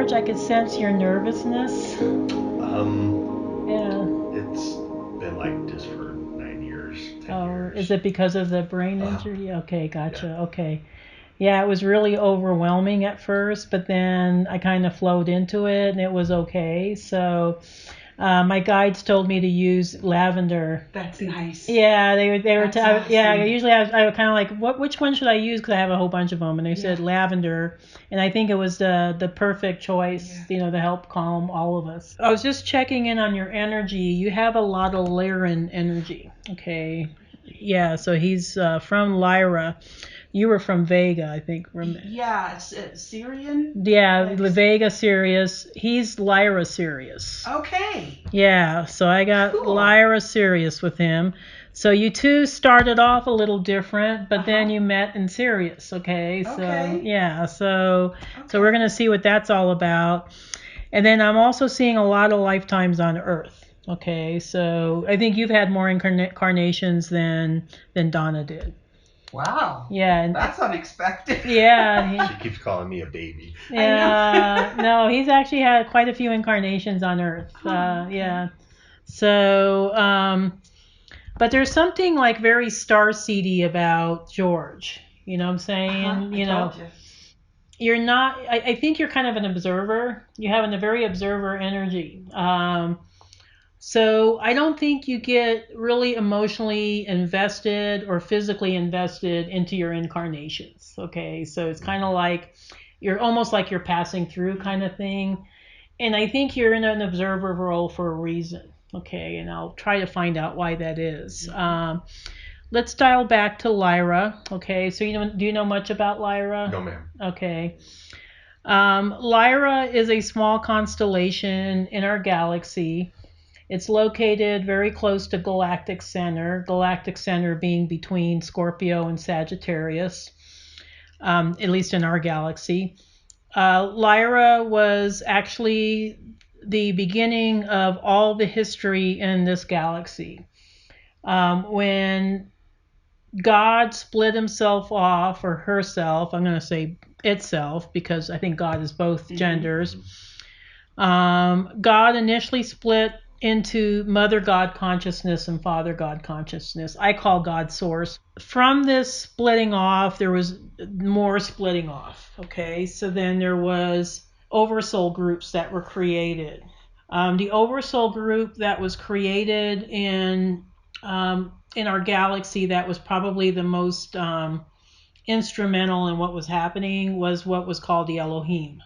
George, I could sense your nervousness. Yeah. It's been like this for 9 years, 10 years. Is it because of the brain injury? Okay, gotcha. Yeah. Okay. Yeah, it was really overwhelming at first, but then I kind of flowed into it and it was okay. So my guides told me to use lavender. That's nice. Yeah, they were. That's awesome. Yeah, usually I kind of like, which one should I use? Because I have a whole bunch of them, and they said Yeah. lavender, and I think it was the perfect choice, Yeah. to help calm all of us. I was just checking in on your energy. You have a lot of Lyran energy. Okay, yeah. So he's from Lyra. You were from Vega, I think. Yeah, it's Syrian. Yeah, Vega Sirius. He's Lyra Sirius. Okay. Yeah, so I got Cool. Lyra Sirius with him. So you two started off a little different, but then you met in Sirius, okay? So Okay. yeah, so we're gonna see what that's all about. And then I'm also seeing a lot of lifetimes on Earth. Okay, so I think you've had more incarnations than Donna did. Wow. Yeah. And that's unexpected. Yeah. She keeps calling me a baby. Yeah. No, he's actually had quite a few incarnations on Earth. Okay. Yeah. So, but there's something like very starseedy about George. You know what I'm saying? I told you. You're not. I think you're kind of an observer. You have a very observer energy. So I don't think you get really emotionally invested or physically invested into your incarnations. Okay, so it's kind of like you're almost like you're passing through kind of thing. And I think you're in an observer role for a reason. Okay, and I'll try to find out why that is. Let's dial back to Lyra. Okay, so do you know much about Lyra? No, ma'am. Okay. Lyra is a small constellation in our galaxy. It's located very close to Galactic Center being between Scorpio and Sagittarius, at least in our galaxy. Lyra was actually the beginning of all the history in this galaxy. When God split himself off, or herself, I'm going to say itself, because I think God is both genders. God initially split into Mother God consciousness and Father God consciousness. I call God Source. From this splitting off, there was more splitting off. Okay, so then there was oversoul groups that were created. The oversoul group that was created in our galaxy that was probably the most instrumental in what was happening was what was called the Elohim.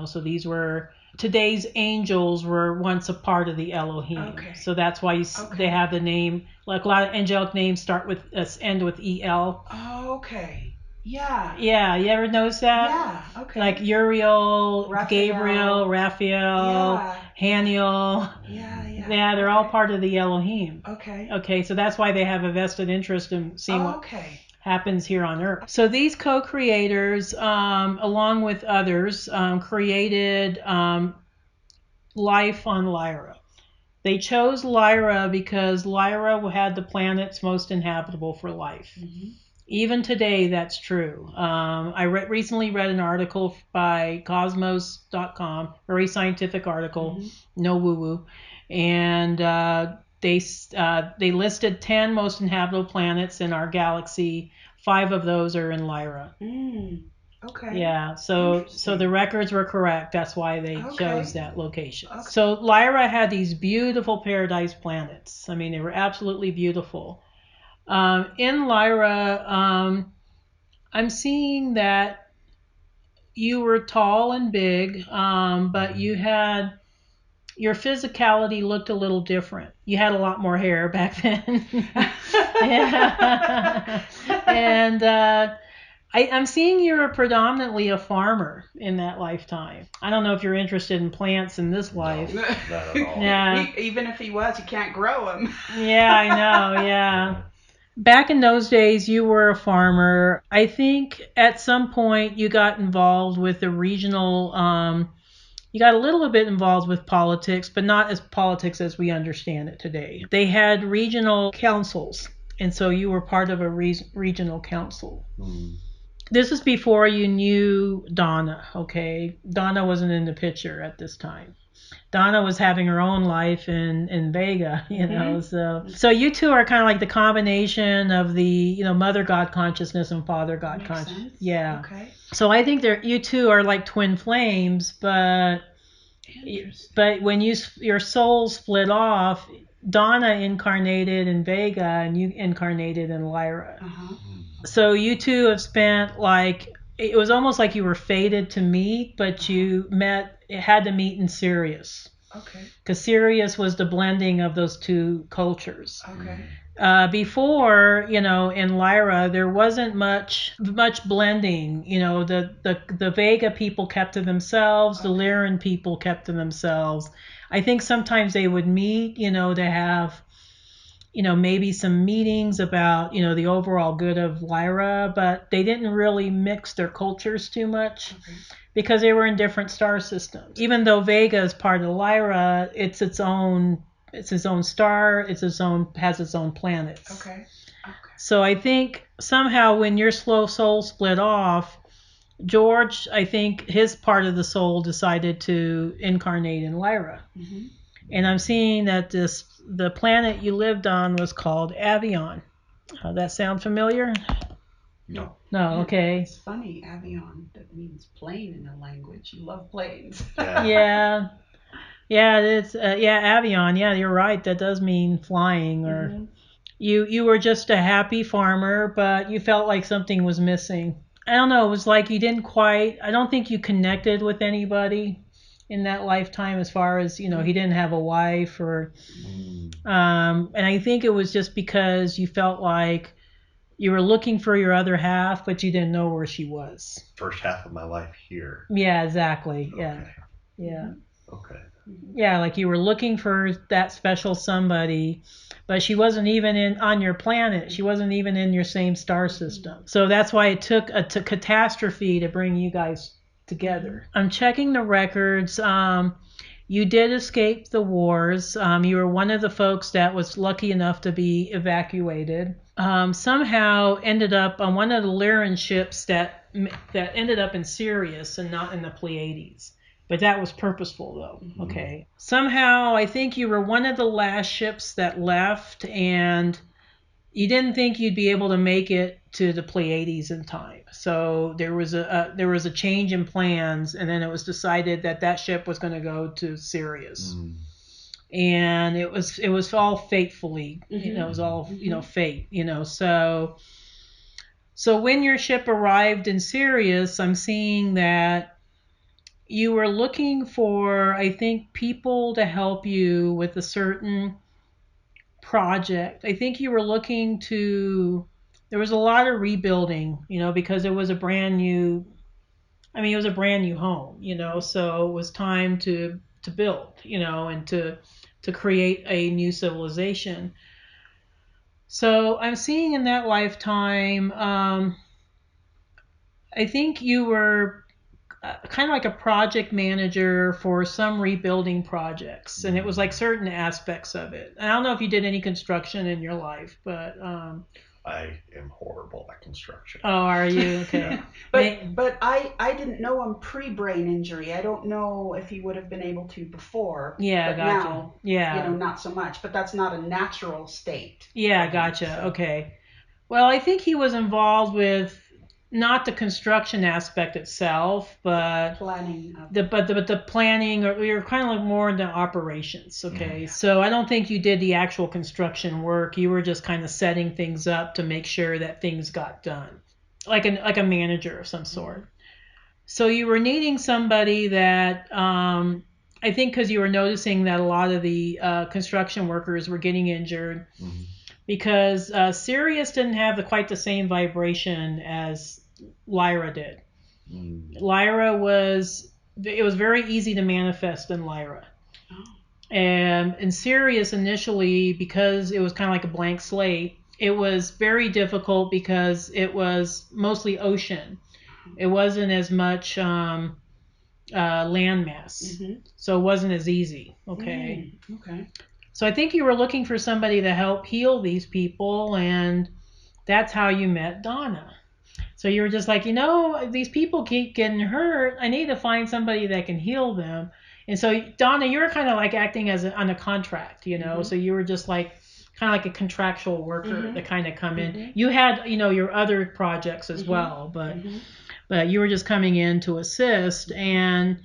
So these were today's angels were once a part of the Elohim. Okay. So that's why they have the name. Like a lot of angelic names start with end with EL. Oh, okay. Yeah. Yeah, you ever notice that? Yeah. Okay. Like Uriel, Raphael. Gabriel, Raphael, Haniel. Yeah, they're all part of the Elohim. Okay. Okay, so that's why they have a vested interest in seeing what happens here on Earth. So these co-creators, along with others, created life on Lyra. They chose Lyra because Lyra had the planets most inhabitable for life. Mm-hmm. Even today, that's true. I recently read an article by Cosmos.com, very scientific article, no woo-woo, and they listed 10 most inhabitable planets in our galaxy. 5 of those are in Lyra. Okay. Yeah, so the records were correct. That's why they chose that location. Okay. So Lyra had these beautiful paradise planets. I mean, they were absolutely beautiful. In Lyra, I'm seeing that you were tall and big, but your physicality looked a little different. You had a lot more hair back then. Yeah. And I'm seeing you're predominantly a farmer in that lifetime. I don't know if you're interested in plants in this life. No, not at all. Yeah. Even if he was, you can't grow them. Yeah, I know, yeah. Back in those days, you were a farmer. I think at some point you got involved with the regional, you got a little bit involved with politics, but not as politics as we understand it today. They had regional councils, and so you were part of a regional council. This is before you knew Donna, okay? Donna wasn't in the picture at this time. Donna was having her own life in Vega, you know. So you two are kind of like the combination of the mother God consciousness and father God consciousness. Yeah. Okay. So I think you two are like twin flames, but when your souls split off, Donna incarnated in Vega and you incarnated in Lyra. So you two have spent it was almost like you were fated to meet, but you had to meet in Sirius. Okay. Because Sirius was the blending of those two cultures. Okay. Before, in Lyra, there wasn't much blending. The Vega people kept to themselves. The Lyran people kept to themselves. I think sometimes they would meet, to have, maybe some meetings about, the overall good of Lyra, but they didn't really mix their cultures too much. Because they were in different star systems. Even though Vega is part of Lyra, it's its own star, has its own planets. Okay. So I think somehow when your soul split off, George, I think his part of the soul decided to incarnate in Lyra. Mm-hmm. And I'm seeing that the planet you lived on was called Avion. That sound familiar? No. No, okay. It's funny, Avion, that means plane in a language. You love planes. Yeah. Yeah, it's Avion. Yeah, you're right. That does mean flying. Or you were just a happy farmer, but you felt like something was missing. I don't know. It was like you didn't quite. I don't think you connected with anybody in that lifetime, as far as he didn't have a wife or. And I think it was just because you felt like you were looking for your other half, but you didn't know where she was. First half of my life here. Yeah, exactly. Yeah. Okay. Yeah. Okay. Yeah, like you were looking for that special somebody, but she wasn't even on your planet. She wasn't even in your same star system. So that's why it took a catastrophe to bring you guys together. I'm checking the records. You did escape the wars. You were one of the folks that was lucky enough to be evacuated. Somehow ended up on one of the Lyran ships that ended up in Sirius and not in the Pleiades. But that was purposeful, though. Okay. Somehow, I think you were one of the last ships that left, and you didn't think you'd be able to make it to the Pleiades in time. So there was a change in plans, and then it was decided that ship was going to go to Sirius. And it was all fatefully, it was all fate, So when your ship arrived in Sirius, I'm seeing that you were looking for, I think, people to help you with a certain project. I think you were looking there was a lot of rebuilding, because it was a brand new home, so it was time to build, and to create a new civilization. So I'm seeing in that lifetime, I think you were kind of like a project manager for some rebuilding projects, and it was like certain aspects of it. I don't know if you did any construction in your life, but I am horrible at construction. Oh, are you? Okay. But I didn't know him pre-brain injury. I don't know if he would have been able to before. Yeah, but gotcha. Now, yeah. Not so much. But that's not a natural state. Yeah, gotcha. So. Okay. Well, I think he was involved with not the construction aspect itself, but planning. The planning, or you're kind of like more into operations. Okay. So I don't think you did the actual construction work. You were just kind of setting things up to make sure that things got done, like a manager of some sort. So you were needing somebody that, I think, because you were noticing that a lot of the construction workers were getting injured. Because Sirius didn't have quite the same vibration as Lyra did. Lyra it was very easy to manifest in Lyra. And in Sirius initially, because it was kind of like a blank slate, it was very difficult because it was mostly ocean. It wasn't as much landmass. So it wasn't as easy. Okay. Okay. So I think you were looking for somebody to help heal these people, and that's how you met Donna. So So you were just like, these people keep getting hurt. I need to find somebody that can heal them. And so, Donna, you were kind of like acting on a contract, So you were just like kind of like a contractual worker that kind of come in. You had, your other projects as well, but you were just coming in to assist. And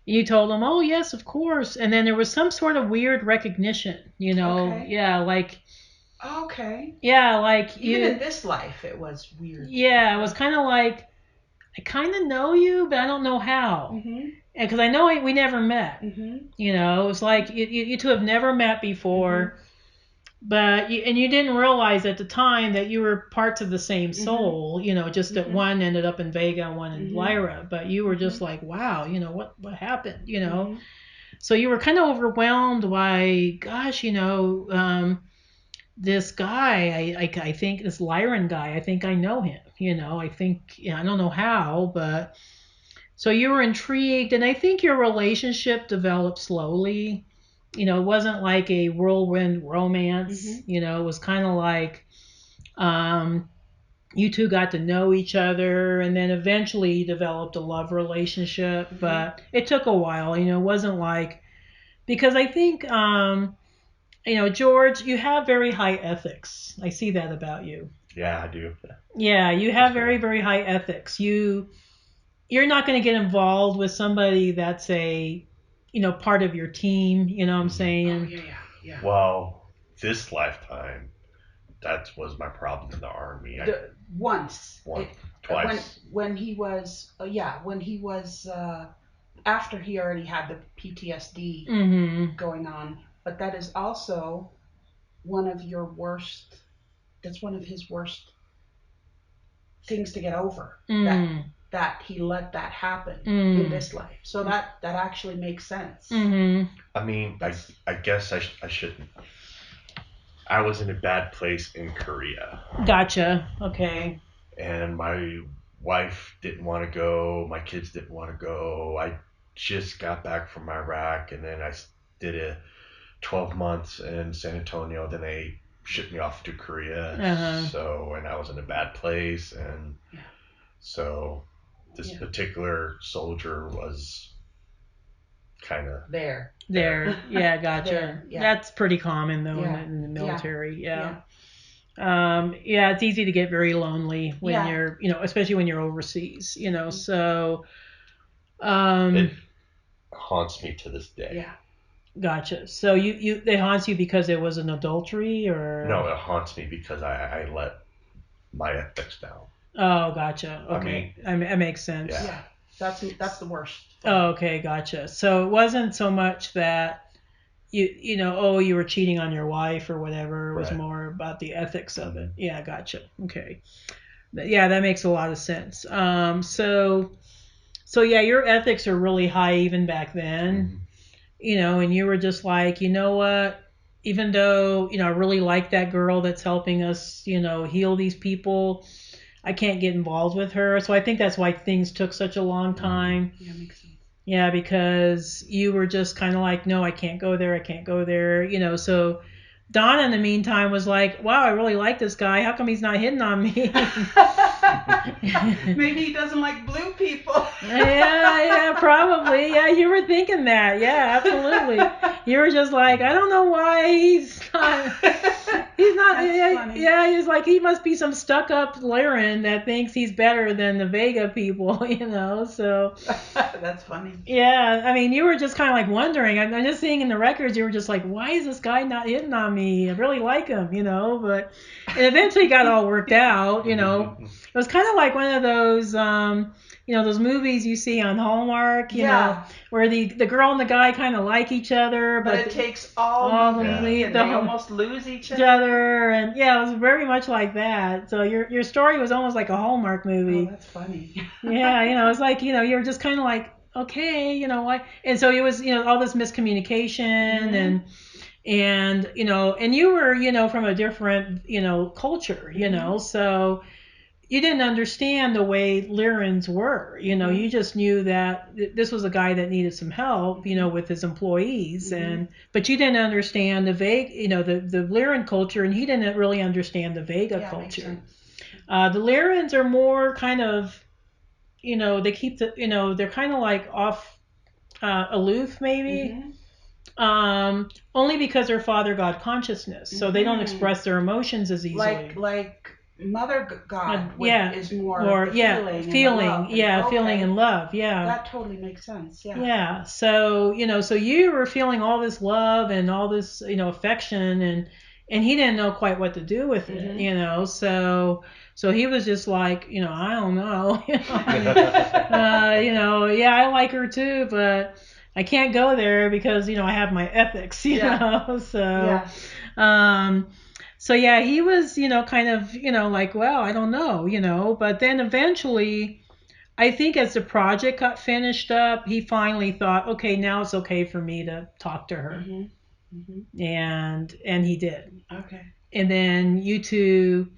you told them, oh, yes, of course. And then there was some sort of weird recognition, Okay. Yeah, like. Okay. Yeah, like even in this life, it was weird. Yeah, it was kind of like, I kind of know you, but I don't know how. And because I know we never met. It was like you two have never met before, but you didn't realize at the time that you were parts of the same soul. Just that one ended up in Vega and one in Lyra. But you were just like, wow, what happened? So you were kind of overwhelmed by, gosh, this guy, I think this Lyran guy, I think I know him. I think, I don't know how, but so you were intrigued, and I think your relationship developed slowly. It wasn't like a whirlwind romance. It was kind of like you two got to know each other, and then eventually developed a love relationship. But it took a while. It wasn't like, because I think George, you have very high ethics. I see that about you. Yeah, I do. Yeah, you have very, very high ethics. You're not going to get involved with somebody that's a, part of your team. You know what I'm saying? Oh, yeah. Well, this lifetime, that was my problem in the army. Twice. When he was, after he already had the PTSD going on. But that is also one of your worst. That's one of his worst things to get over. That he let that happen in this life. So that actually makes sense. I mean, I guess I shouldn't. I was in a bad place in Korea. Gotcha. Okay. And my wife didn't want to go. My kids didn't want to go. I just got back from Iraq, and then I did a 12 months in San Antonio. Then they shipped me off to Korea. So, and I was in a bad place, and so this particular soldier was kind of there. Yeah, gotcha. There, yeah. That's pretty common though in the military. Yeah. It's easy to get very lonely when you're, especially when you're overseas, so it haunts me to this day. Yeah. Gotcha. So they haunt you because it was an adultery, or? No, it haunts me because I let my ethics down. Oh, gotcha. Okay. I mean, it makes sense. Yeah. That's the worst. Oh, okay, gotcha. So it wasn't so much that you were cheating on your wife or whatever. It was more about the ethics of it. Yeah, gotcha. Okay. Yeah, that makes a lot of sense. So yeah, your ethics are really high even back then. And you were just like, you know what? Even though, I really like that girl that's helping us, heal these people, I can't get involved with her. So I think that's why things took such a long time. Yeah, makes sense. Yeah, because you were just kind of like, no, I can't go there. So Donna, in the meantime, was like, wow, I really like this guy. How come he's not hitting on me? Maybe he doesn't like blue people. Yeah, probably. Yeah, you were thinking that. Yeah, absolutely. You were just like, I don't know why he's not. Funny. Yeah, he's like, he must be some stuck-up Lyran that thinks he's better than the Vega people, so. That's funny. Yeah, I mean, you were just kind of like wondering. I'm just seeing in the records, you were just like, why is this guy not hitting on me? I really like him, but it eventually got all worked out, It was kind of like one of those, those movies you see on Hallmark, where the girl and the guy kind of like each other, but it takes all movie, and they almost lose each other. And yeah, it was very much like that. So your story was almost like a Hallmark movie. Oh, that's funny. Yeah, it's like, you were just kind of like, okay, why? And so it was, all this miscommunication and you were, from a different, culture, so you didn't understand the way Lyrans were, you just knew that this was a guy that needed some help, with his employees, but you didn't understand the Vega, the Lyran culture, and he didn't really understand the Vega culture. The Lyrans are more kind of, they keep they're kind of like off, aloof maybe. Mm-hmm. Only because they're Father God consciousness, so they don't express their emotions as easily. Like Mother God is more or the feeling, feeling, and the love. feeling and love, That totally makes sense. Yeah. So so you were feeling all this love and all this affection, and he didn't know quite what to do with it. So he was just like, I don't know. Yeah, I like her too, but I can't go there because I have my ethics. So yeah, he was kind of like, well, I don't know. But then eventually, I think as the project got finished up, he finally thought, okay, now it's okay for me to talk to her. And he did. Okay. And then you two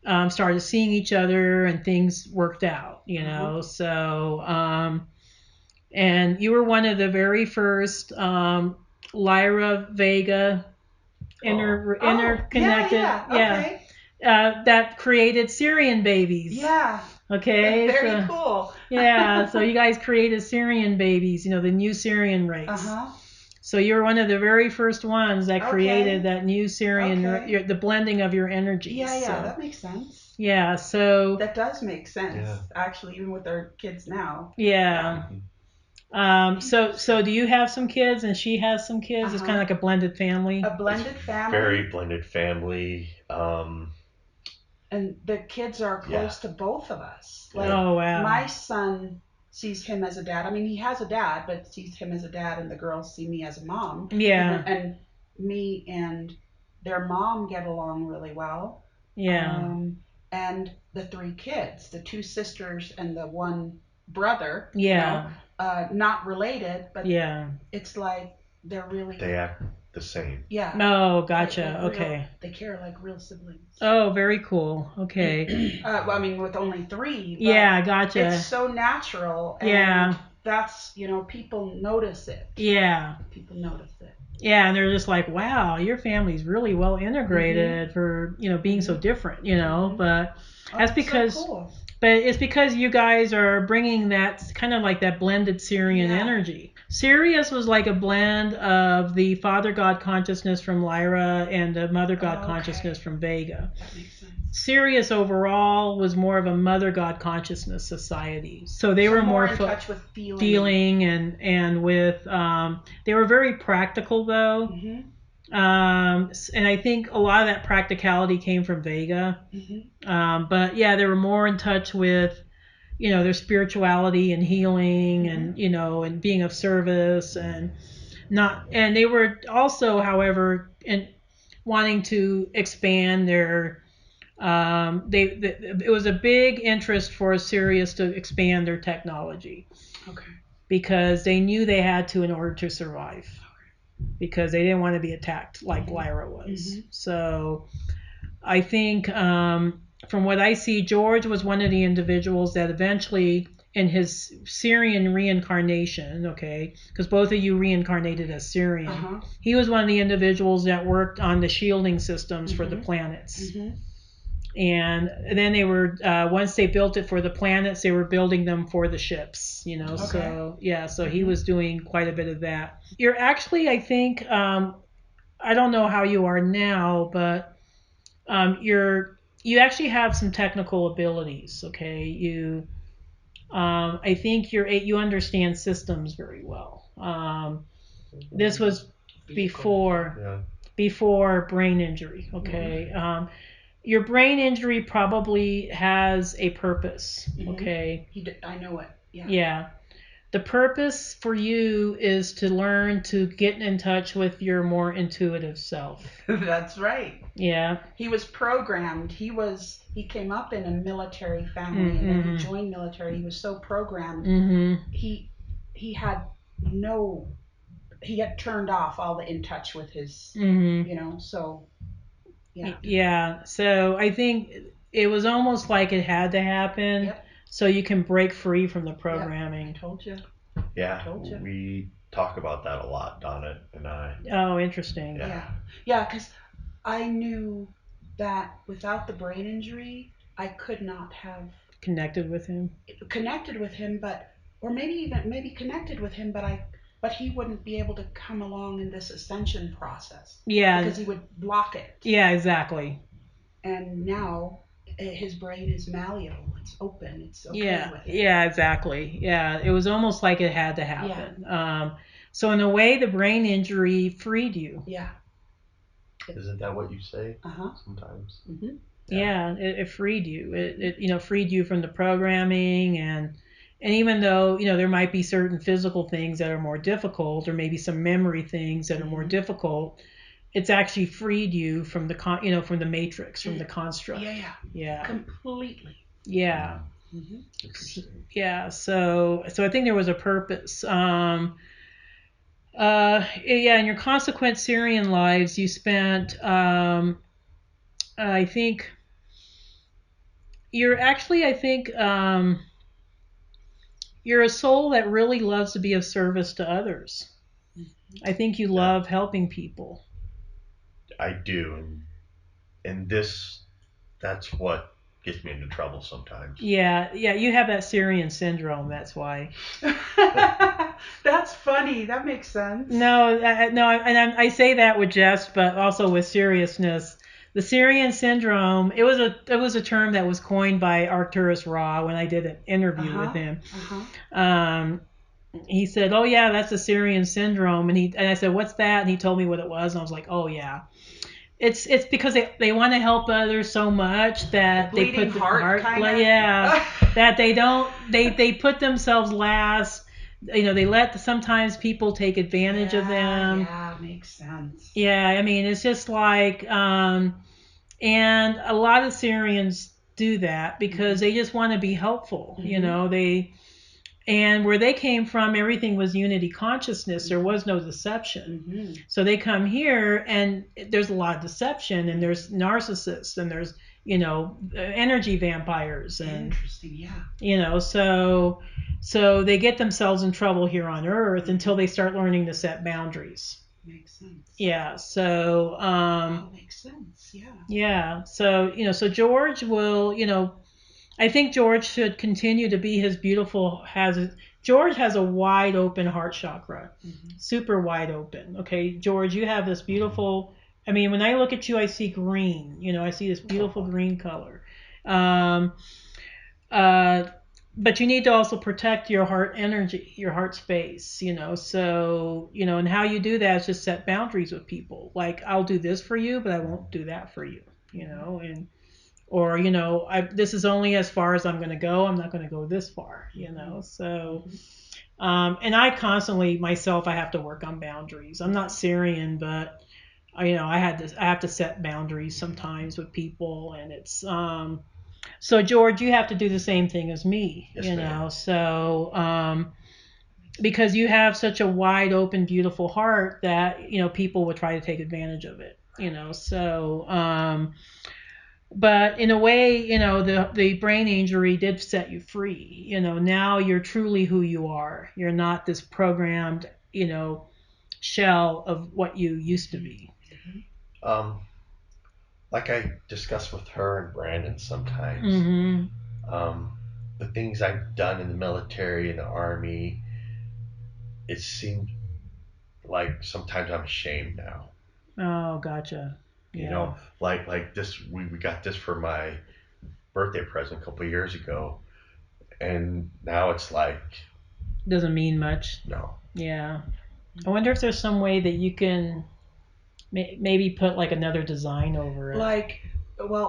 started seeing each other, and things worked out. So and you were one of the very first Lyra Vega interconnected. Okay. That created Syrian babies. Yeah. Okay. Very cool. Yeah. So you guys created Syrian babies. The new Syrian race. So you're one of the very first ones that created that new Syrian, the blending of your energies. Yeah, that makes sense. Yeah. So that does make sense. Actually, even with our kids now. Yeah. So do you have some kids and she has some kids? It's kind of like a blended family. A blended family. Very blended family. And the kids are close to both of us. Like, oh wow. My son sees him as a dad. I mean, he has a dad, but sees him as a dad, and the girls see me as a mom. Yeah. And me and their mom get along really well. Yeah. And the three kids, the two sisters and the one brother. Yeah. Not related, but yeah. It's like they act the same. Yeah. Oh, gotcha. Okay. They care like real siblings. Oh, very cool. Okay. Well, I mean, with only 3. But yeah, gotcha. It's so natural. And yeah. That's, people notice it. Yeah. People notice it. Yeah, and they're just like, wow, your family's really well integrated for, being so different, but that's because, so cool. But it's because you guys are bringing that kind of like that blended Syrian energy. Sirius was like a blend of the Father God consciousness from Lyra and the Mother God consciousness from Vega. That makes sense. Sirius overall was more of a Mother God consciousness society. So they were more in touch with feeling and with they were very practical though. And I think a lot of that practicality came from Vega. But yeah, they were more in touch with their spirituality and healing and and being of service and they were also, however, wanting to expand their it was a big interest for Sirius to expand their technology. Okay. Because they knew they had to in order to survive. Because they didn't want to be attacked like Lyra was. So I think from what I see, George was one of the individuals that eventually, in his Syrian reincarnation, because both of you reincarnated as Syrian, he was one of the individuals that worked on the shielding systems for the planets. And then they were, once they built it for the planets, they were building them for the ships, So, yeah, so he was doing quite a bit of that. You're actually, I think, I don't know how you are now, but you actually have some technical abilities, You, I think you understand systems very well. This was before brain injury, your brain injury probably has a purpose, I know it. Yeah. The purpose for you is to learn to get in touch with your more intuitive self. That's right. Yeah. He was programmed. He came up in a military family and then he joined military. He was so programmed. He had turned off all the in touch with his, so yeah. Yeah. So I think it was almost like it had to happen so you can break free from the programming. Yep. I told you. Yeah. We talk about that a lot, Donna and I. Oh, interesting. Yeah, because I knew that without the brain injury, I could not have connected with him. Or maybe connected with him, but he wouldn't be able to come along in this ascension process. Yeah. Because he would block it. Yeah, exactly. And now his brain is malleable. It's open. It's okay with it. Yeah, exactly. Yeah, it was almost like it had to happen. So in a way, the brain injury freed you. Yeah. Isn't that what you say sometimes? Mm-hmm. Yeah, it freed you. It freed you from the programming, and even though there might be certain physical things that are more difficult, or maybe some memory things that are more difficult, it's actually freed you from the from the matrix, from the construct. Yeah. Completely. Yeah. Mm-hmm. Interesting. Yeah. So I think there was a purpose. In your consequent Syrian lives, you spent, I think, you're actually, you're a soul that really loves to be of service to others. I think you love helping people. I do, and that's what gets me into trouble sometimes. Yeah, you have that Syrian syndrome. That's why. That's funny. That makes sense. No, I say that with jest, but also with seriousness. The Syrian syndrome. It was a term that was coined by Arcturus Ra when I did an interview with him. He said, "Oh yeah, that's the Syrian syndrome," and I said, "What's that?" And he told me what it was, and I was like, "Oh yeah." It's because they want to help others so much that they put the heart that they put themselves last. They let sometimes people take advantage of them. Yeah, makes sense. Yeah, I mean it's just like and a lot of Syrians do that because they just want to be helpful. And where they came from, everything was unity consciousness. There was no deception. So they come here, and there's a lot of deception, and there's narcissists, and there's energy vampires, and interesting, yeah. So they get themselves in trouble here on Earth until they start learning to set boundaries. Makes sense. Yeah. So. Makes sense. Yeah. Yeah. So George will I think George should continue to be his beautiful. George has a wide open heart chakra, super wide open. Okay, George, you have this beautiful. I mean, when I look at you, I see green. I see this beautiful green color. But you need to also protect your heart energy, your heart space. So and how you do that is just set boundaries with people. Like, I'll do this for you, but I won't do that for you. And or this is only as far as I'm going to go. I'm not going to go this far. So and I constantly myself, I have to work on boundaries. I'm not Syrian, but I have to set boundaries sometimes with people, and it's so George, you have to do the same thing as me. Ma'am. So because you have such a wide open beautiful heart that people would try to take advantage of it. So but in a way, the brain injury did set you free. Now you're truly who you are. You're not this programmed, shell of what you used to be. Like I discussed with her and Brandon sometimes, the things I've done in the military and the army, it seemed like sometimes I'm ashamed now. Oh, gotcha. Yeah. Like this, we got this for my birthday present a couple of years ago, and now it's like doesn't mean much. No. Yeah. I wonder if there's some way that you can maybe put like another design over it.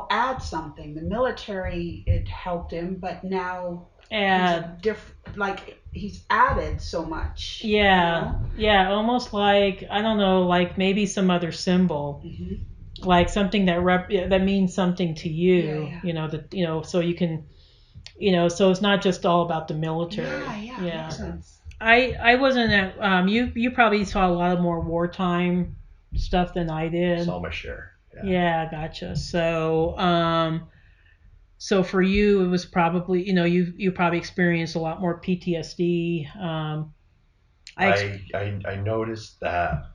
Add something. The military, it helped him, but now he's added so much. Yeah. Yeah, almost like, I don't know, like maybe some other symbol. Like something that means something to you. So you can so it's not just all about the military. Yeah. Makes sense. I wasn't at you probably saw a lot of more wartime stuff than I did. Saw my share. Yeah, gotcha. So for you, it was probably you probably experienced a lot more PTSD. I noticed that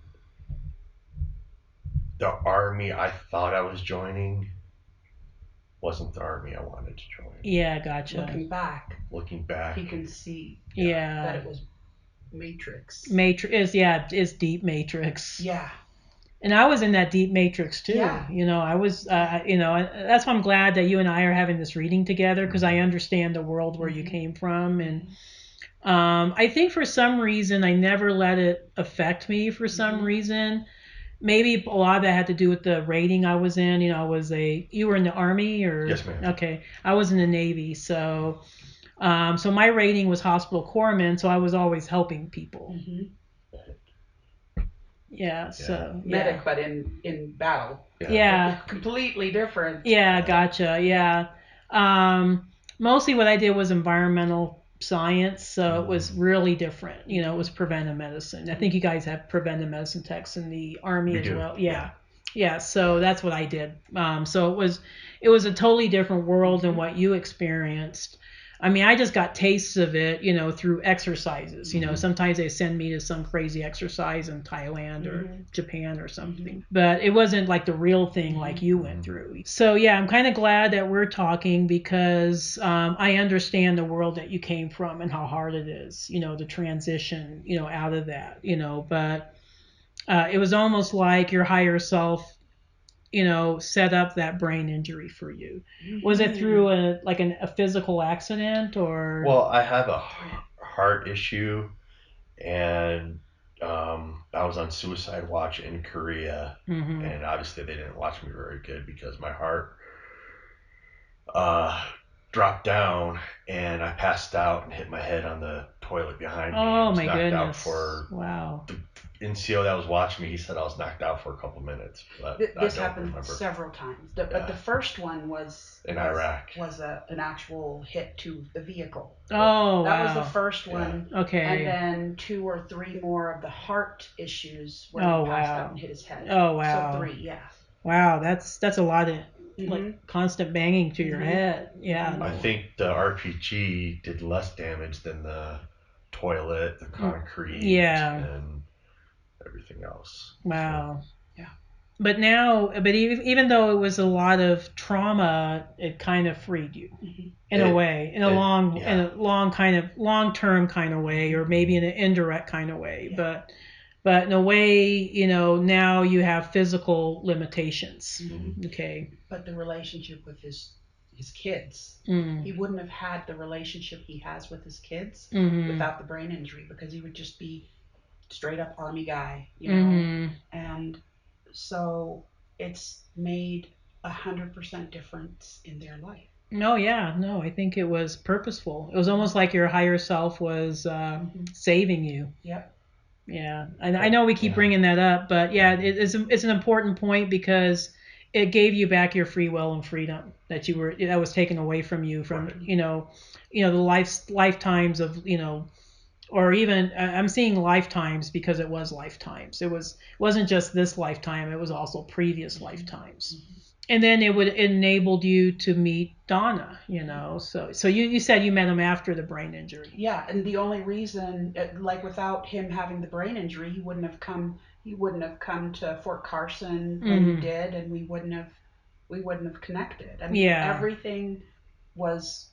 the army I thought I was joining wasn't the army I wanted to join. Yeah, gotcha. Looking back, he he can see Yeah. that it was Matrix. It's deep Matrix. Yeah. And I was in that deep Matrix too. Yeah. I was, that's why I'm glad that you and I are having this reading together, because I understand the world where you came from. And I think for some reason I never let it affect me for some reason. Maybe a lot of that had to do with the rating I was in. You were in the Army, or? Yes, ma'am. Okay. I was in the Navy. So my rating was hospital corpsman, so I was always helping people. Yeah, so medic, but in battle. Yeah. Completely different. Yeah, gotcha. Yeah. Mostly what I did was environmental science, so it was really different. It was preventive medicine. I think you guys have preventive medicine techs in the Army as well. Yeah. So that's what I did. So it was a totally different world than what you experienced. I mean, I just got tastes of it, through exercises. Sometimes they send me to some crazy exercise in Thailand or Japan or something. But it wasn't like the real thing like you went through. So, yeah, I'm kind of glad that we're talking, because I understand the world that you came from and how hard it is, the transition, out of that, But it was almost like your higher self set up that brain injury for you. Was it through a physical accident, or? Well, I have a heart issue, and I was on suicide watch in Korea, and obviously they didn't watch me very good because my heart dropped down, and I passed out and hit my head on the toilet behind me. Oh, my knocked goodness. Out for wow. The NCO that was watching me, he said I was knocked out for a couple minutes. But this happened several times. But the first one was in Iraq. Was an actual hit to the vehicle. Oh, that was the first one. Okay. And then 2 or 3 more of the heart issues where he passed out and hit his head. Oh, wow. So 3, yeah. Wow, that's a lot of like constant banging to your head. Yeah. I think the RPG did less damage than the toilet, the concrete, and everything else. Wow. So. Yeah. But even though it was a lot of trauma, it kind of freed you in a way, in a long term kind of way, or maybe in an indirect kind of way. But in a way, now you have physical limitations. Okay. But the relationship with his kids, he wouldn't have had the relationship he has with his kids without the brain injury, because he would just be straight up Army guy, and so it's made 100% difference in their life. No, yeah, no, I think it was purposeful. It was almost like your higher self was saving you. Yep. Yeah, I know we keep bringing that up, but yeah, it's an important point, because it gave you back your free will and freedom that was taken away from you from the lifetimes of or even I'm seeing lifetimes, because it was lifetimes. It wasn't just this lifetime; it was also previous lifetimes. And then it enabled you to meet Donna, So you said you met him after the brain injury. Yeah, and the only reason, like without him having the brain injury, he wouldn't have come to Fort Carson when he did, and we wouldn't have connected. I mean, everything was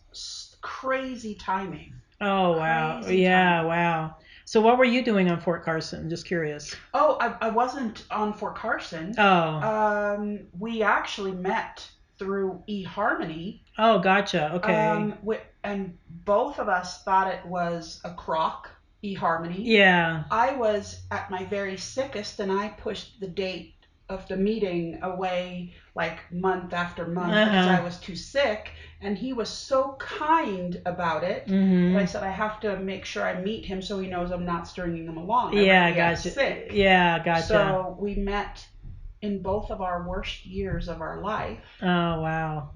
crazy timing. Oh, wow. Yeah, wow. So what were you doing on Fort Carson? Just curious. Oh, I wasn't on Fort Carson. Oh. We actually met through eHarmony. Oh, gotcha. Okay. And both of us thought it was a crock, eHarmony. Yeah. I was at my very sickest, and I pushed the date of the meeting away like month after month because I was too sick. And he was so kind about it that I said, I have to make sure I meet him so he knows I'm not stringing him along. Yeah, gotcha. Sick. Yeah, gotcha. So we met in both of our worst years of our life. Oh, wow.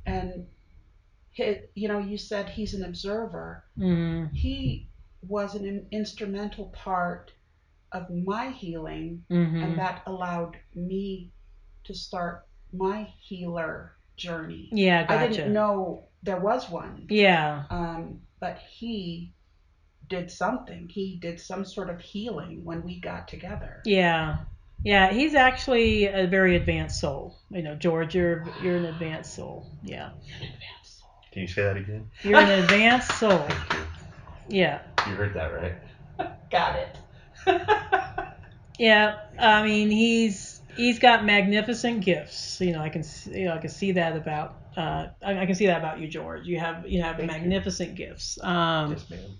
And you said he's an observer. He was an instrumental part of my healing, and that allowed me to start my healer journey. Yeah, gotcha. I didn't know there was one. Yeah. But he did something. He did some sort of healing when we got together. Yeah. Yeah, he's actually a very advanced soul. George, you're an advanced soul. Yeah. You're an advanced soul. Can you say that again? You're an advanced soul. Thank you. Yeah. You heard that right? Got it. Yeah. I mean, he's got magnificent gifts. I can see that about I can see that about you, George. You have Thank magnificent gifts. Yes, ma'am.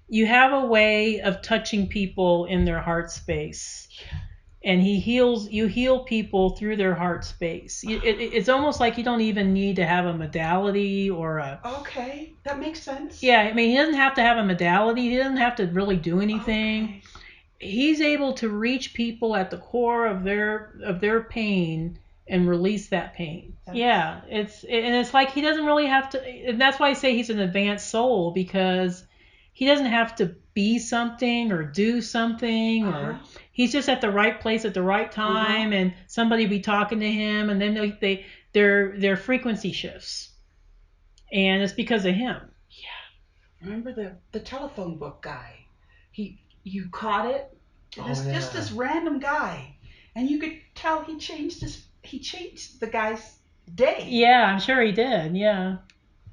You have a way of touching people in their heart space. And you heal people through their heart space. It's almost like you don't even need to have a modality or a. Okay, that makes sense. Yeah, I mean, he doesn't have to have a modality. He doesn't have to really do anything. Okay. He's able to reach people at the core of their pain and release that pain. Yeah, it's like he doesn't really have to, and that's why I say he's an advanced soul, because he doesn't have to be something or do something, or he's just at the right place at the right time, and somebody be talking to him, and then their frequency shifts, and it's because of him. Yeah. Remember the telephone book guy? You caught it? Just this random guy. And you could tell he changed the guy's day. Yeah, I'm sure he did. Yeah.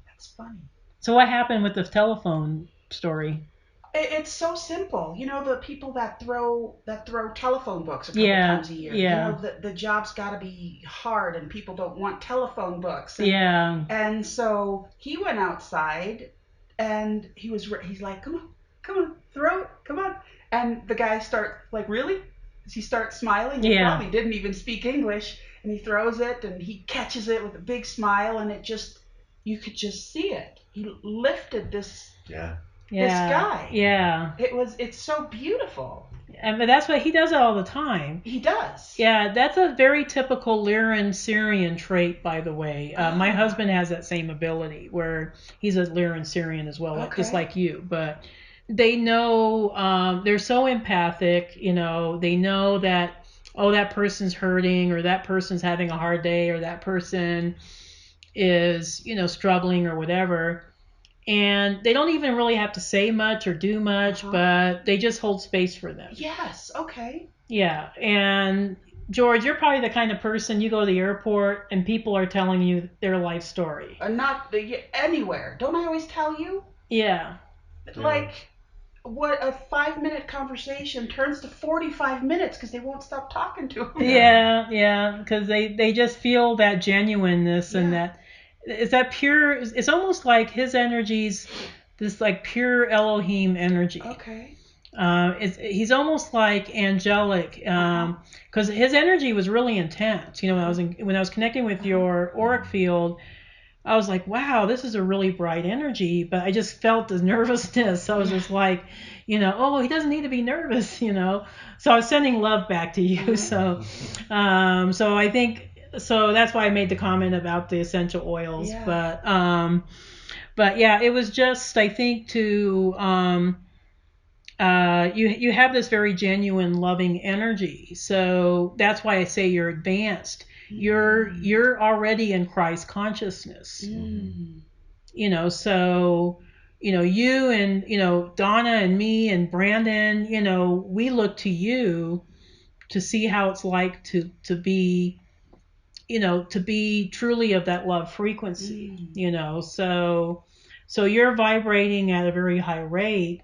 That's funny. So what happened with the telephone story? It's so simple. The people that throw telephone books a couple Yeah, times a year. yeah. The job's got to be hard, and people don't want telephone books. Yeah. And so he went outside, and he's like, come on, throw it, come on. And the guy starts like, really? He starts smiling. He Yeah. probably didn't even speak English, and he throws it, and he catches it with a big smile, and you could just see it. He lifted this guy. Yeah. It's so beautiful. But that's what he does it all the time. He does. Yeah, that's a very typical Lyran Syrian trait, by the way. My husband has that same ability, where he's a Lyran Syrian as well, just like you. But they know, they're so empathic. They know that, oh, that person's hurting, or that person's having a hard day, or that person is struggling, or whatever. And they don't even really have to say much or do much, but they just hold space for them. Yes. Okay. Yeah. And George, you're probably the kind of person, you go to the airport and people are telling you their life story. Not anywhere. Don't I always tell you? Yeah. Like, what a 5-minute conversation turns to 45 minutes because they won't stop talking to him. Yeah, because they just feel that genuineness, and that is that pure. It's almost like his energy's this like pure Elohim energy. Okay. He's almost like angelic, because his energy was really intense. When I was connecting with your auric field, I was like, wow, this is a really bright energy, but I just felt the nervousness. I was just like, oh, he doesn't need to be nervous, So I was sending love back to you. So I think, so that's why I made the comment about the essential oils. Yeah. But yeah, it was just, I think, to you have this very genuine, loving energy. So that's why I say you're advanced. You're already in Christ consciousness. So you and Donna and me and Brandon, we look to you to see how it's like to be to be truly of that love frequency. So you're vibrating at a very high rate.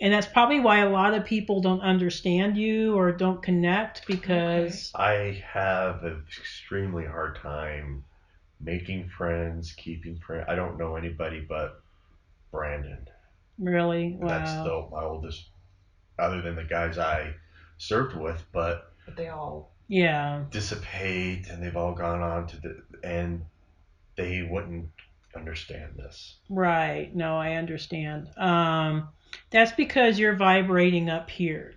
And that's probably why a lot of people don't understand you or don't connect, because I have an extremely hard time making friends, keeping friends. I don't know anybody but Brandon. Really? Wow. That's my oldest, other than the guys I served with, but they all dissipate, and they've all gone on and they wouldn't understand this. Right. No, I understand. That's because you're vibrating up here.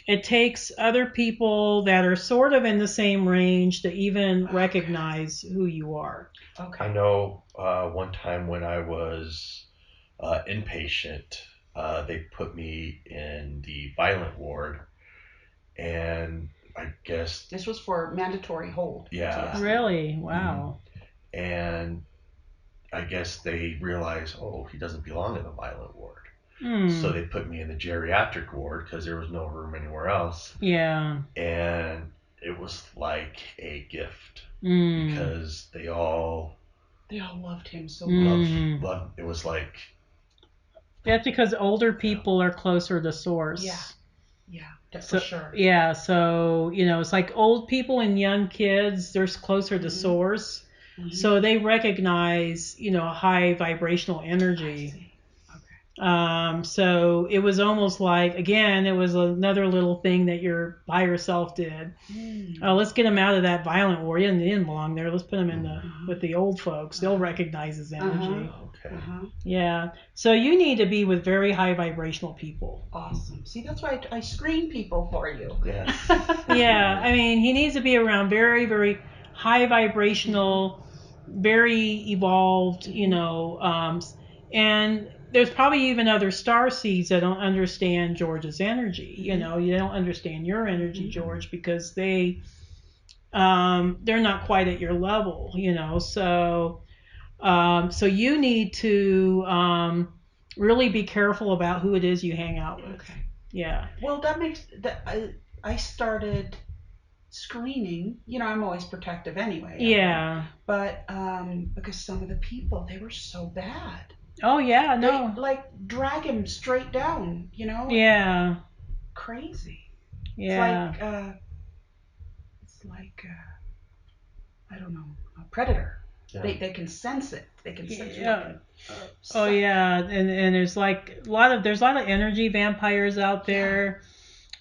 It takes other people that are sort of in the same range to even recognize who you are. Okay. I know one time when I was inpatient, they put me in the violent ward, and I guess this was for mandatory hold. Yeah. PTSD. Really? Wow. And I guess they realized, oh, he doesn't belong in the violent ward. So they put me in the geriatric ward because there was no room anywhere else. Yeah. And it was like a gift because they all loved him so much. Loved. It was like, that's because older people are closer to source. Yeah, for sure. Yeah, so it's like old people and young kids, they're closer to source. So they recognize, high vibrational energy. I see. So it was almost like, again, it was another little thing that your higher self did. Let's get him out of that violent war. He didn't belong there. Let's put him in with the old folks. They'll recognize his energy. Okay. Yeah. So you need to be with very high vibrational people. Awesome. See, that's why I screen people for you. Yes. Yeah. I mean, he needs to be around very, very high vibrational, very evolved, and there's probably even other star seeds that don't understand George's energy. You don't understand your energy, George, because they're not quite at your level. So you need to really be careful about who it is you hang out with. Okay. Yeah. Well, that makes that I started screening. I'm always protective anyway. Yeah. But because some of the people, they were so bad. Oh yeah, no. They like drag him straight down, Yeah. Crazy. Yeah. It's like I don't know, a predator. Yeah. They can sense it. They can sense it. Yeah. Oh yeah, and there's like there's a lot of energy vampires out there,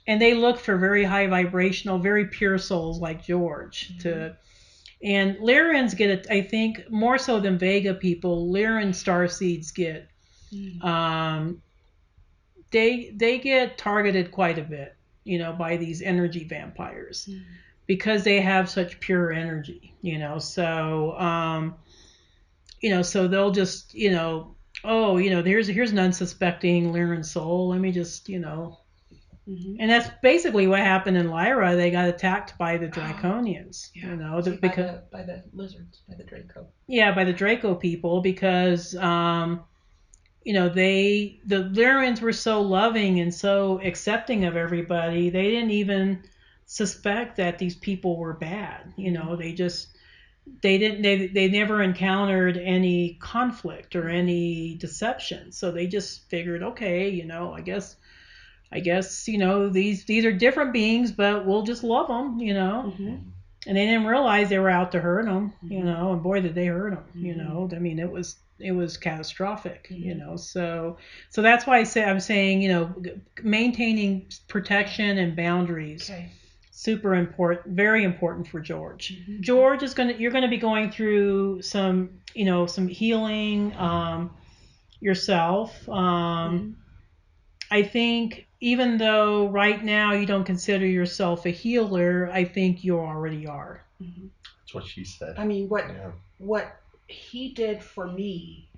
and they look for very high vibrational, very pure souls like George and Lyrans get it, I think, more so than Vega people. Lyran starseeds get they get targeted quite a bit, by these energy vampires because they have such pure energy, so so they'll just, here's an unsuspecting Lyran soul. Let me just, and that's basically what happened in Lyra. They got attacked by the Draconians, because by the lizards, by the Draco. Yeah, by the Draco people because the Lyrans were so loving and so accepting of everybody. They didn't even suspect that these people were bad. They never encountered any conflict or any deception. So they just figured, okay, I guess these are different beings, but we'll just love them, And they didn't realize they were out to hurt them, and boy did they hurt them, I mean it was catastrophic, So that's why I'm saying, maintaining protection and boundaries. Okay. Super important, very important for George. George you're gonna be going through some healing yourself. I think even though right now you don't consider yourself a healer, I think you already are. That's what she said. I mean, what he did for me,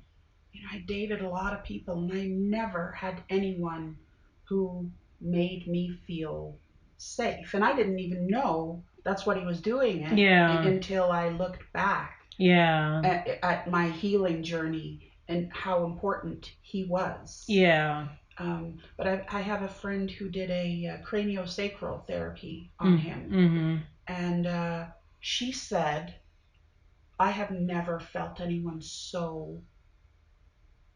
I dated a lot of people and I never had anyone who made me feel safe. And I didn't even know that's what he was doing until I looked back at my healing journey and how important he was. Yeah. But I have a friend who did a craniosacral therapy on him. And she said, I have never felt anyone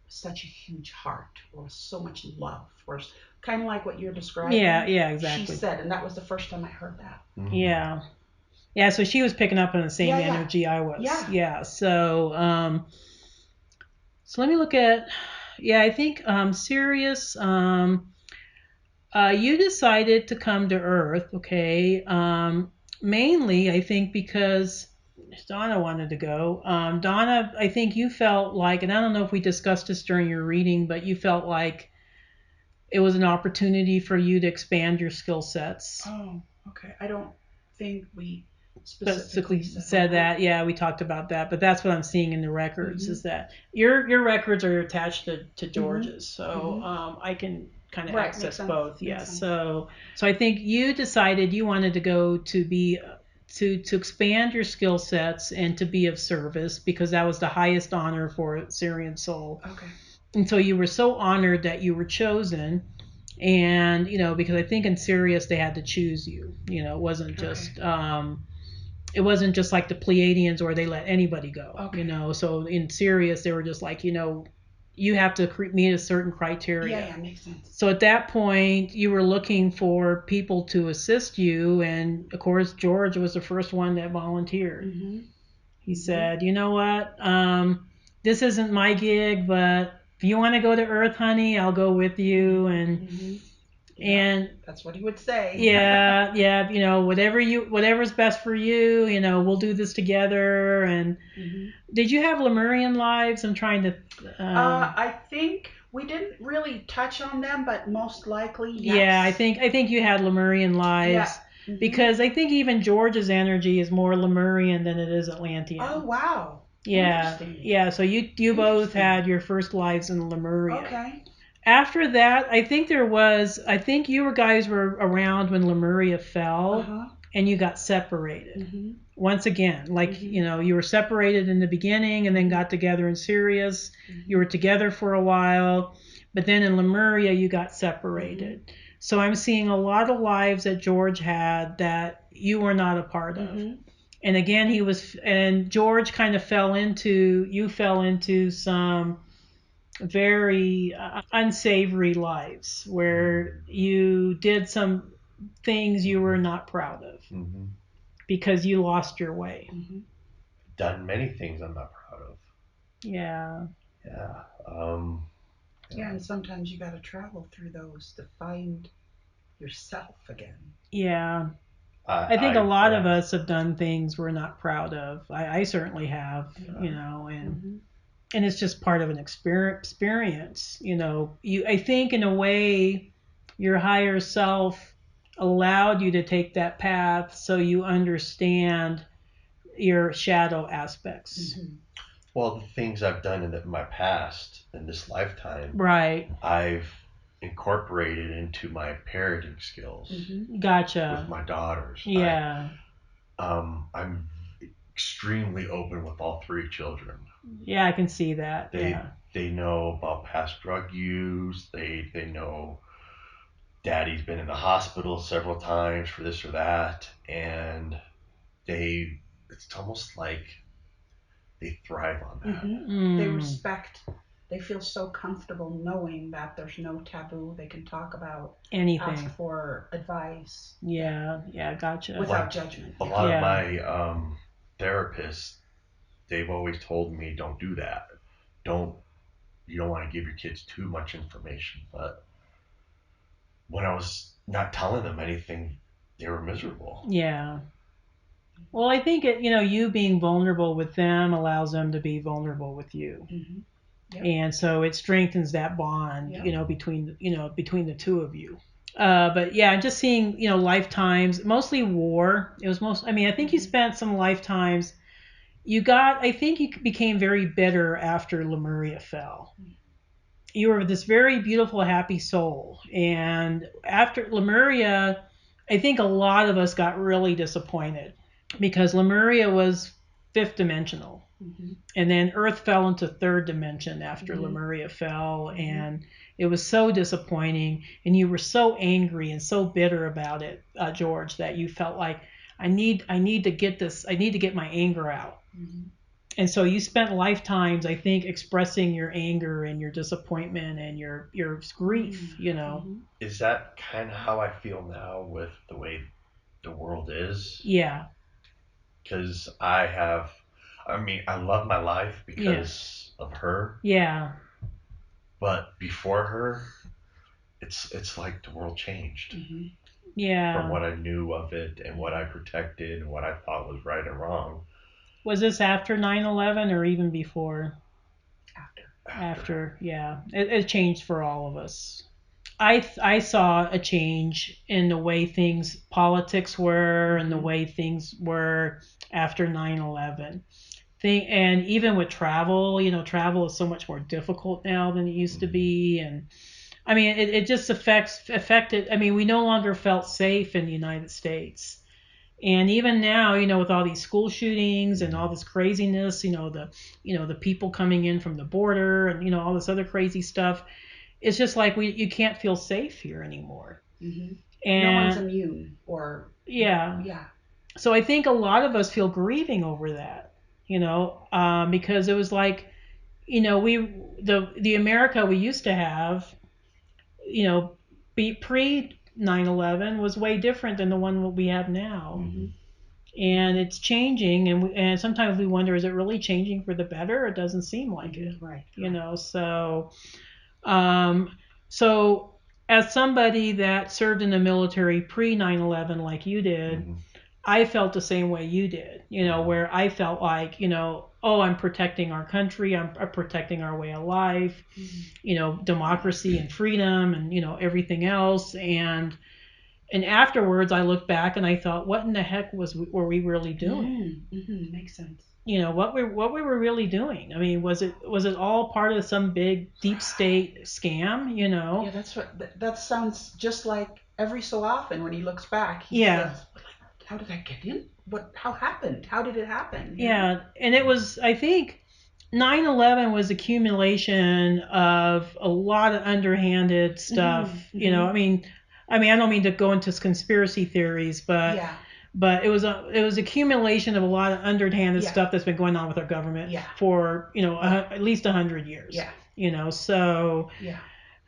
such a huge heart or so much love, or kind of like what you're describing. Yeah, exactly. She said, and that was the first time I heard that. Yeah, so she was picking up on the same energy I was. Yeah. So let me look at, I think Sirius, you decided to come to Earth, okay? Mainly, I think because Donna wanted to go. Donna, I think you felt like, and I don't know if we discussed this during your reading, but you felt like it was an opportunity for you to expand your skill sets. Oh, okay. I don't think we specifically said that. Yeah, we talked about that, but that's what I'm seeing in the records is that your records are attached to George's, so I can kind of access both. Yeah, so I think you decided you wanted to go to expand your skill sets and to be of service because that was the highest honor for a Syrian soul. Okay. And so you were so honored that you were chosen. And, because I think in Sirius they had to choose you. It wasn't just it wasn't just like the Pleiadians where they let anybody go. Okay. So in Sirius they were just like, you have to meet a certain criteria. Yeah, makes sense. So at that point, you were looking for people to assist you, and of course, George was the first one that volunteered. Mm-hmm. He said, "You know what? This isn't my gig, but if you want to go to Earth, honey, I'll go with you." And that's what he would say. yeah, whatever's best for you, we'll do this together. And did you have Lemurian lives? I'm trying to. I think we didn't really touch on them, but most likely, yes. Yeah, I think you had Lemurian lives. Yeah. Because I think even George's energy is more Lemurian than it is Atlantean. Oh, wow. Yeah. Yeah, so you both had your first lives in Lemuria. Okay. After that, I think you guys were around when Lemuria fell, and you got separated. Once again, you were separated in the beginning and then got together in Sirius. You were together for a while, but then in Lemuria you got separated. So I'm seeing a lot of lives that George had that you were not a part of. And again, George kind of fell into some very unsavory lives where you did some things you were not proud of because you lost your way. Done many things I'm not proud of. Yeah. Yeah. Yeah, and sometimes you got to travel through those to find yourself again. Yeah. I think a lot of us have done things we're not proud of. I certainly have, and it's just part of an experience. I think in a way your higher self allowed you to take that path so you understand your shadow aspects. Well, the things I've done in my past, in this lifetime, right, I've incorporated into my parenting skills. Gotcha. With my daughters. Yeah. I'm extremely open with all three children. Yeah, I can see that. They know about past drug use. They know Daddy's been in the hospital several times for this or that, and it's almost like they thrive on that. They respect. They feel so comfortable knowing that there's no taboo. They can talk about anything, ask for advice. Yeah, gotcha. Without judgment. A lot of my therapists, they've always told me, don't do that. You don't want to give your kids too much information. But when I was not telling them anything, they were miserable. Yeah. Well, I think you being vulnerable with them allows them to be vulnerable with you. And so it strengthens that bond, between the two of you. But yeah, just seeing, lifetimes, mostly war. It was I think you spent some lifetimes. I think you became very bitter after Lemuria fell. You were this very beautiful, happy soul. And after Lemuria, I think a lot of us got really disappointed because Lemuria was fifth dimensional. And then Earth fell into third dimension after Lemuria fell. And it was so disappointing. And you were so angry and so bitter about it, George, that you felt like, I need to get this. I need to get my anger out. And so you spent lifetimes, I think, expressing your anger and your disappointment and your grief, Is that kind of how I feel now with the way the world is? Yeah. Because I love my life because of her. Yeah. But before her, it's like the world changed. Yeah. From what I knew of it and what I protected and what I thought was right and wrong. Was this after 9/11 or even before? After, yeah. It changed for all of us. I saw a change in the way politics were and the way things were after 9/11. And even with travel, travel is so much more difficult now than it used to be. And it just affected. We no longer felt safe in the United States. And even now, with all these school shootings and all this craziness, the people coming in from the border and all this other crazy stuff, it's just like you can't feel safe here anymore. Mm-hmm. And no one's immune, or yeah. So I think a lot of us feel grieving over that, because it was like, the America we used to have, pre 9/11 was way different than the one we have now. Mm-hmm. And it's changing, and sometimes we wonder, is it really changing for the better? It doesn't seem like it. Right. So so as somebody that served in the military pre 9/11 like you did, I felt the same way you did, where I felt like, oh, I'm protecting our country, I'm protecting our way of life, democracy and freedom and, everything else. And afterwards, I looked back and I thought, what in the heck were we really doing? Makes sense. What we were really doing. I mean, was it all part of some big deep state scam? Yeah, that sounds just like every so often when he looks back. He says, how did I get in? How happened? How did it happen? Yeah, and it was, I think, 9/11 was accumulation of a lot of underhanded stuff. I mean, I don't mean to go into conspiracy theories, but it was accumulation of a lot of underhanded stuff that's been going on with our government for at least 100 years.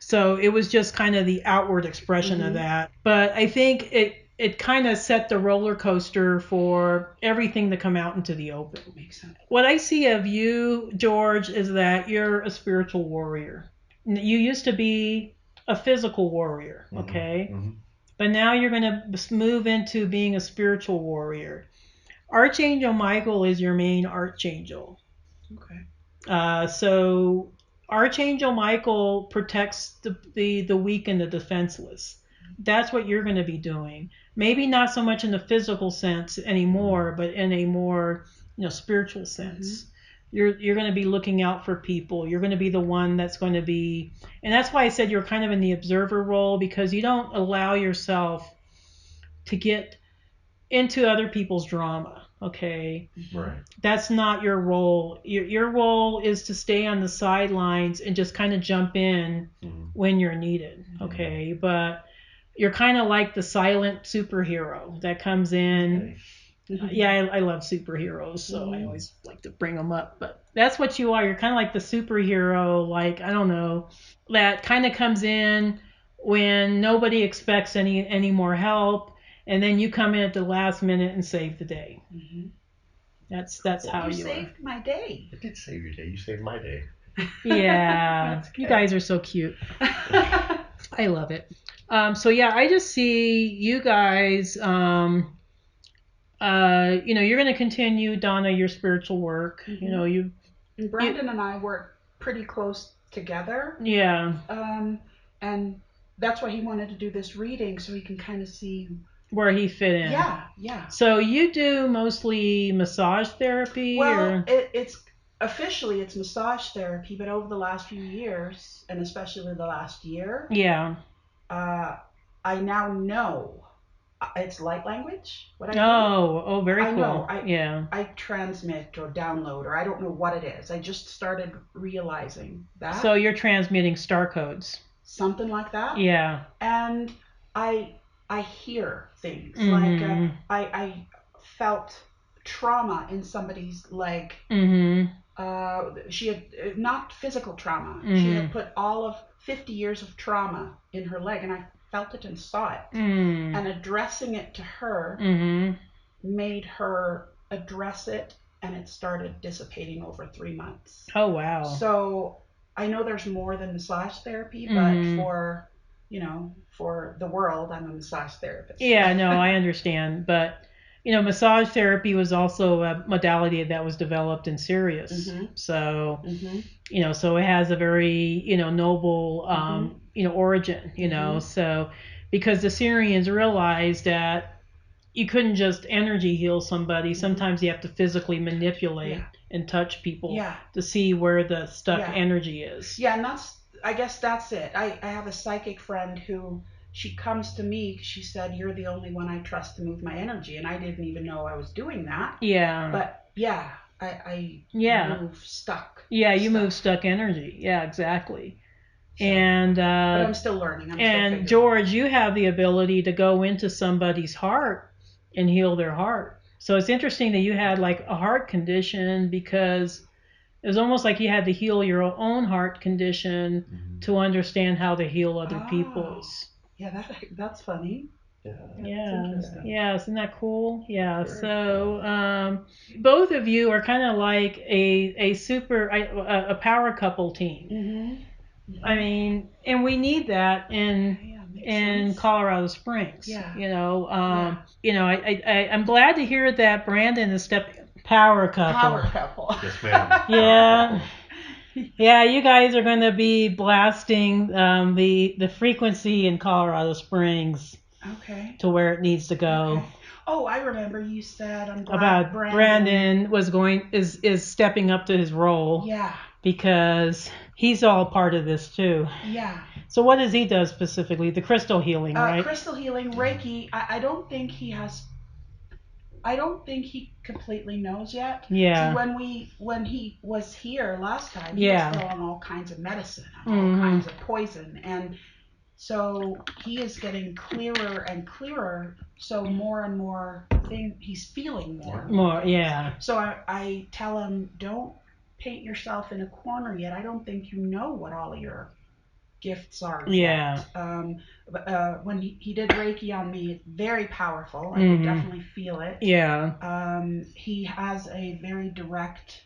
So it was just kind of the outward expression of that. But I think it kind of set the roller coaster for everything to come out into the open. Makes sense. What I see of you, George, is that you're a spiritual warrior. You used to be a physical warrior, okay? But now you're going to move into being a spiritual warrior. Archangel Michael is your main archangel. Okay. So Archangel Michael protects the weak and the defenseless. That's what you're going to be doing. Maybe not so much in the physical sense anymore, but in a more spiritual sense. You're going to be looking out for people. You're going to be the one that's going to be, and that's why I said you're kind of in the observer role, because you don't allow yourself to get into other people's drama. Okay. Right. That's not your role. Your role is to stay on the sidelines and just kind of jump in when you're needed. Okay. But you're kind of like the silent superhero that comes in. Yeah, I love superheroes, so I always like to bring them up. But that's what you are. You're kind of like the superhero, like, I don't know, that kind of comes in when nobody expects any more help, and then you come in at the last minute and save the day. That's how you saved my day. I did save your day. You saved my day. Yeah, you guys are so cute. I love it. So yeah, I just see you guys. You're going to continue, Donna, your spiritual work. And Brandon and I work pretty close together. Yeah. And that's why he wanted to do this reading, so he can kind of see where he fit in. Yeah. So you do mostly massage therapy? Well, it's officially it's massage therapy, but over the last few years, and especially the last year, I now know it's light language. What I do. Oh, very cool. I know. I transmit or download, or I don't know what it is. I just started realizing that. So you're transmitting star codes. Something like that. Yeah. And I hear things like I felt trauma in somebody's leg. She had not physical trauma. She had put all of 50 years of trauma in her leg, and I felt it and saw it. And addressing it to her made her address it, and it started dissipating over 3 months. Oh, wow. So I know there's more than massage therapy, but for the world, I'm a massage therapist. Yeah, no, I understand. But, massage therapy was also a modality that was developed in Sirius. So, so it has a very, noble, origin, So, because the Syrians realized that you couldn't just energy heal somebody. Sometimes you have to physically manipulate and touch people to see where the stuck energy is. Yeah, and I guess that's it. I have a psychic friend who she comes to me. She said, "You're the only one I trust to move my energy," and I didn't even know I was doing that. Yeah. But yeah, I move stuck. Yeah, you move stuck energy. Yeah, exactly. So, and but I'm still learning. And George, you have the ability to go into somebody's heart and heal their heart. So it's interesting that you had like a heart condition, because it was almost like you had to heal your own heart condition to understand how to heal other people's. Yeah, that's funny. Yeah, isn't that cool? Yeah. So both of you are kind of like a power couple team. Mm-hmm. I mean, and we need that in Colorado Springs. Yeah. I'm glad to hear that Brandon is power couple. Power couple. Yes, ma'am. Yeah. Yeah, you guys are going to be blasting the frequency in Colorado Springs. Okay. To where it needs to go. Okay. Oh, I remember you said I'm glad about Brandon is stepping up to his role. Yeah. Because he's all part of this too. Yeah. So what does he do specifically? The crystal healing, right? Crystal healing, Reiki. I don't think he has. I don't think he completely knows yet. Yeah. See, when he was here last time, he was still on all kinds of medicine, all kinds of poison, and so he is getting clearer and clearer. So more and more he's feeling more. More, yeah. So I tell him, don't paint yourself in a corner yet. I don't think you know what all your gifts are yet. But when he did Reiki on me, it's very powerful. I could definitely feel it. Yeah. He has a very direct,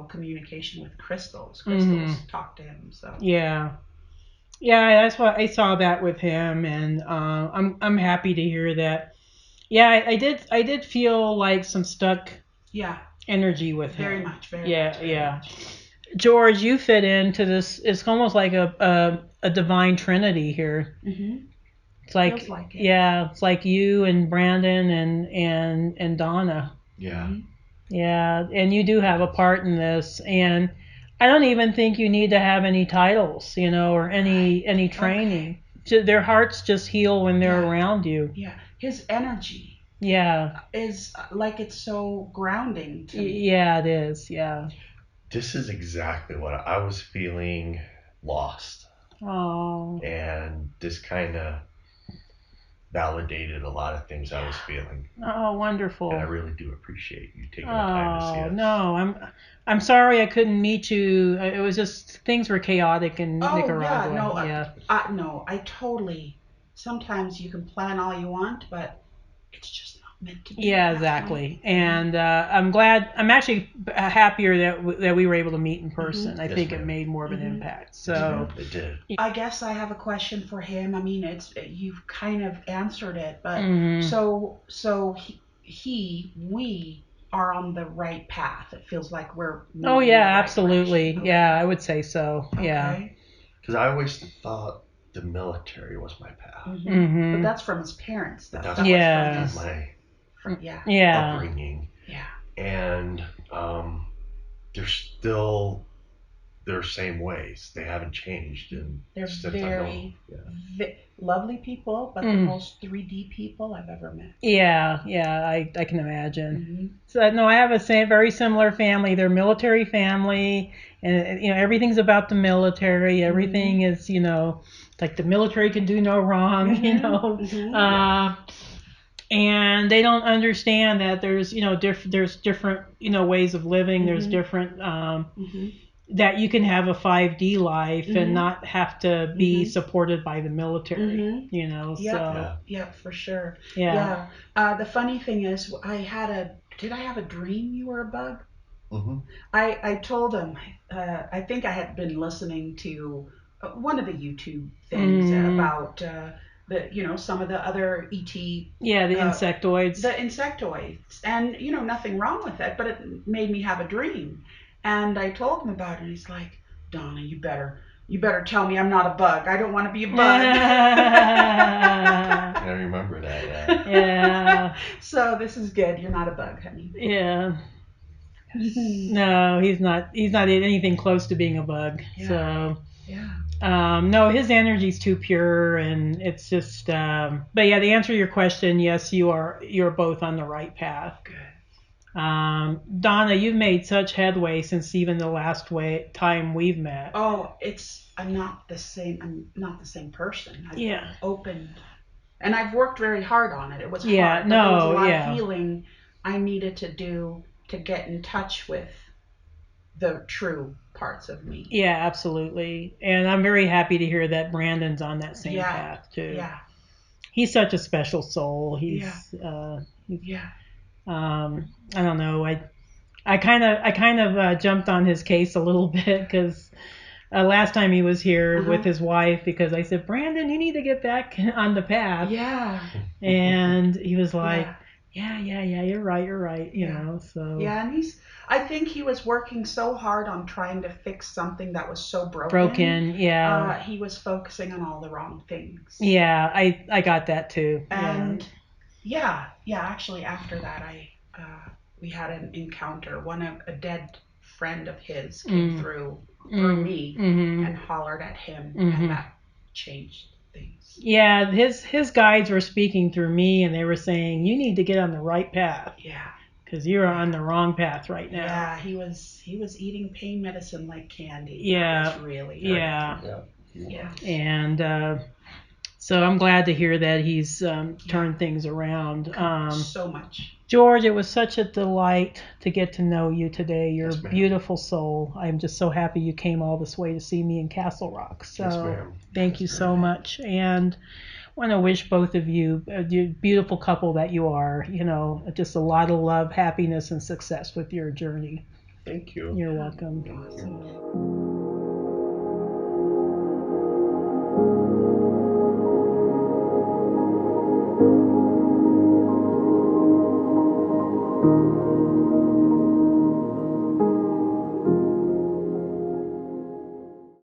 communication with crystals. Crystals talk to him. So yeah. Yeah, that's what I saw that with him, and I'm happy to hear that. Yeah, I did feel like some stuck energy with him. Very much. Much. George, you fit into this. It's almost like a divine trinity here. Mm-hmm. It's like, it's like you and Brandon and Donna. Yeah. Mm-hmm. Yeah, and you do have a part in this, and I don't even think you need to have any titles, or any training. Okay. Their hearts just heal when they're around you. Yeah, his energy. Is like it's so grounding to me. Yeah, it is. Yeah. This is exactly what I was feeling, lost. Oh. And this kind of validated a lot of things I was feeling. Oh, wonderful. And I really do appreciate you taking the time to see us. No, I'm sorry I couldn't meet you. It was just things were chaotic in Nicaragua. No, I totally. Sometimes you can plan all you want, but it's just not meant to be. Yeah, exactly. And I'm actually happier that we were able to meet in person. I think it made more of an impact. So it did. I guess I have a question for him. I mean, you've kind of answered it, but so we are on the right path. It feels like we're moving in the right absolutely. direction. Yeah, I would say so. Okay. Yeah. Because I always thought the military was my path. But that's from his parents, though. That's from my upbringing. Yeah. And they're still their same ways. They haven't changed. And they're very lovely people, but the most 3D people I've ever met. Yeah, I can imagine. So no, I have a very similar family. They're military family, and everything's about the military. Everything is like the military can do no wrong. And they don't understand that there's there's different ways of living. There's different that you can have a 5D life and not have to be supported by the military. Yeah, for sure. Yeah. The funny thing is, did I have a dream you were a bug? I told him, I think I had been listening to one of the YouTube things about some of the other ET. Yeah, the insectoids. The insectoids. And, nothing wrong with it, but it made me have a dream. And I told him about it, and he's like, Donna, you better tell me I'm not a bug. I don't want to be a bug. I remember that, yeah. So this is good. You're not a bug, honey. Yeah. No, he's not anything close to being a bug. Yeah. So yeah. No, his energy's too pure, and it's just. But yeah, to answer your question, yes, you're both on the right path. Good. Donna, you've made such headway since even the last time we've met. Oh, I'm not the same. I'm not the same person. I've opened, and I've worked very hard on it. It was hard. But there was a lot of healing I needed to do to get in touch with the true parts of me. Yeah, absolutely. And I'm very happy to hear that Brandon's on that same path too. Yeah. He's such a special soul. He's I don't know. I kind of jumped on his case a little bit because last time he was here with his wife, because I said, Brandon, you need to get back on the path. Yeah. And he was like, yeah, you're right. You know, so. Yeah, and I think he was working so hard on trying to fix something that was so broken. Yeah. He was focusing on all the wrong things. Yeah, I got that too. And actually after that we had an encounter. A dead friend of his came through me and hollered at him, and that changed things. Yeah, his guides were speaking through me, and they were saying, you need to get on the right path. Yeah. Because you're on the wrong path right now. Yeah, he was eating pain medicine like candy. Yeah. That was really hard. Yeah. And so I'm glad to hear that he's turned things around. So much. George, it was such a delight to get to know you today. You're a beautiful soul. I'm just so happy you came all this way to see me in Castle Rock. So thank you so much. And I want to wish both of you, a beautiful couple that you are, just a lot of love, happiness, and success with your journey. Thank you. You're welcome. Awesome.